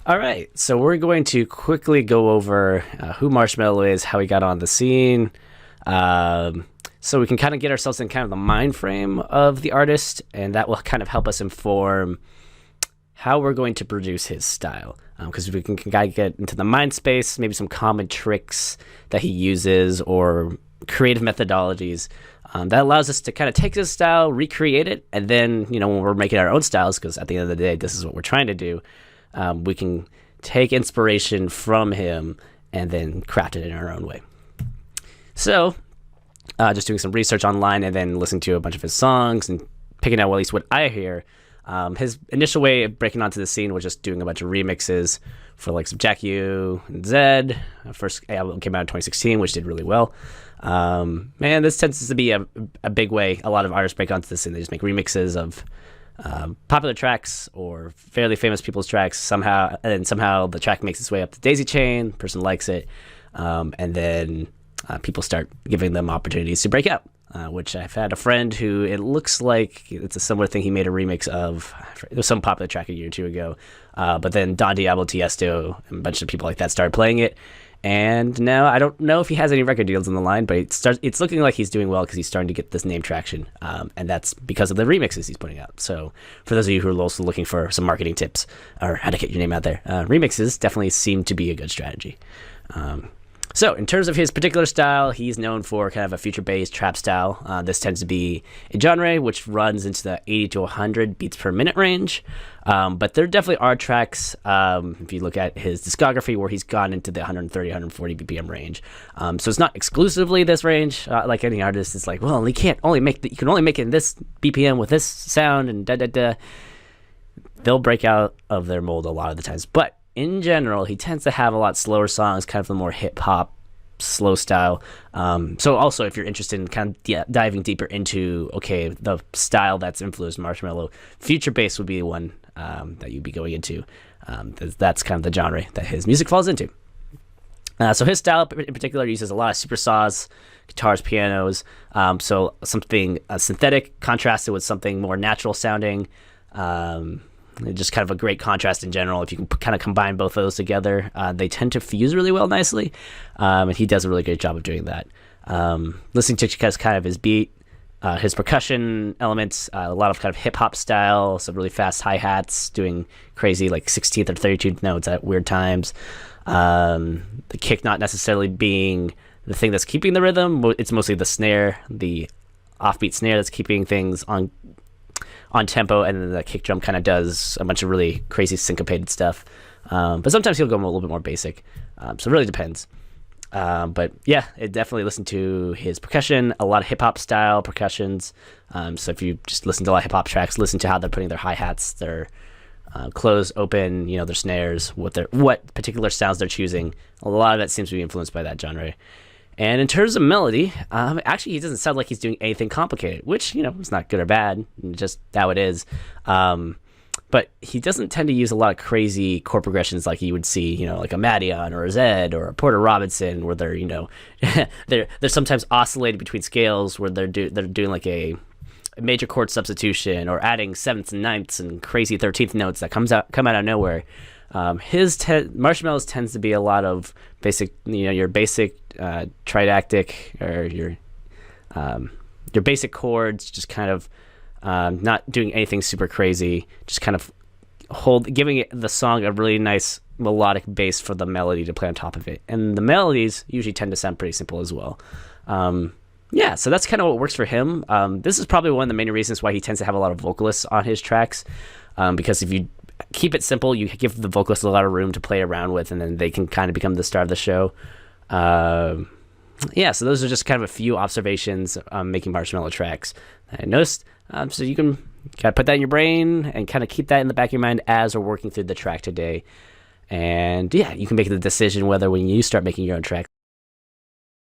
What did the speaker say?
All right, so we're going to quickly go over who Marshmello is, how he got on the scene, so we can kind of get ourselves in kind of the mind frame of the artist, and that will kind of help us inform how we're going to produce his style. Because we can kind of get into the mind space, maybe some common tricks that he uses or creative methodologies. That allows us to kind of take his style, recreate it, and then, when we're making our own styles, because at the end of the day, this is what we're trying to do, we can take inspiration from him and then craft it in our own way. So, just doing some research online and then listening to a bunch of his songs and picking out at least what I hear. His initial way of breaking onto the scene was just doing a bunch of remixes for like some Jack U and Zed. First album came out in 2016, which did really well. Man, this tends to be a big way a lot of artists break onto the scene. They just make remixes of popular tracks or fairly famous people's tracks somehow, and somehow the track makes its way up the daisy chain, person likes it, and then people start giving them opportunities to break out, which I've had a friend who, it looks like it's a similar thing, he made a remix of, there was some popular track a year or two ago, but then Don Diablo, Tiesto, and a bunch of people like that started playing it. And now I don't know if he has any record deals on the line, but it's looking like he's doing well because he's starting to get this name traction. And that's because of the remixes he's putting out. So for those of you who are also looking for some marketing tips or how to get your name out there, remixes definitely seem to be a good strategy. So in terms of his particular style, he's known for kind of a future-based trap style. This tends to be a genre which runs into the 80 to 100 beats per minute range. But there definitely are tracks, if you look at his discography, where he's gone into the 130, 140 BPM range. So it's not exclusively this range. Like any artist, it's like, well, you can only make it in this BPM with this sound and da-da-da. They'll break out of their mold a lot of the times. But in general, he tends to have a lot slower songs, kind of the more hip-hop, slow style. So also, if you're interested in kind of diving deeper into, okay, the style that's influenced Marshmello, future bass would be one that you'd be going into. That's kind of the genre that his music falls into. So his style in particular uses a lot of super saws, guitars, pianos. So something synthetic contrasted with something more natural sounding. Just kind of a great contrast in general. If you can kind of combine both of those together, they tend to fuse really well nicely, and he does a really great job of doing that. Listening to kind of his beat, his percussion elements, a lot of kind of hip-hop style, some really fast hi-hats, doing crazy like 16th or 32th notes at weird times. The kick not necessarily being the thing that's keeping the rhythm, it's mostly the snare, the offbeat snare that's keeping things on tempo, and then the kick drum kind of does a bunch of really crazy syncopated stuff. But sometimes he'll go a little bit more basic. So it really depends. But yeah, it definitely listen to his percussion, a lot of hip-hop style percussions. So if you just listen to a lot of hip-hop tracks, listen to how they're putting their hi-hats, their close, open, their snares, what particular sounds they're choosing. A lot of that seems to be influenced by that genre. And in terms of melody, actually he doesn't sound like he's doing anything complicated, which, is not good or bad, just how it is. But he doesn't tend to use a lot of crazy chord progressions like you would see, like a Madeon or a Zed or a Porter Robinson, where they're, they're sometimes oscillating between scales, where they're doing like a major chord substitution or adding sevenths and ninths and crazy 13th notes that come out of nowhere. Marshmello's tends to be a lot of basic, your basic tridactic or your basic chords, just kind of not doing anything super crazy, just kind of giving the song a really nice melodic base for the melody to play on top of it. And the melodies usually tend to sound pretty simple as well. Yeah, so that's kind of what works for him. This is probably one of the main reasons why he tends to have a lot of vocalists on his tracks, because if you keep it simple, you give the vocalists a lot of room to play around with, and then they can kind of become the star of the show. Yeah, so those are just kind of a few observations making Marshmello tracks that I noticed. So you can kind of put that in your brain and kind of keep that in the back of your mind as we're working through the track today. And yeah, you can make the decision whether when you start making your own track,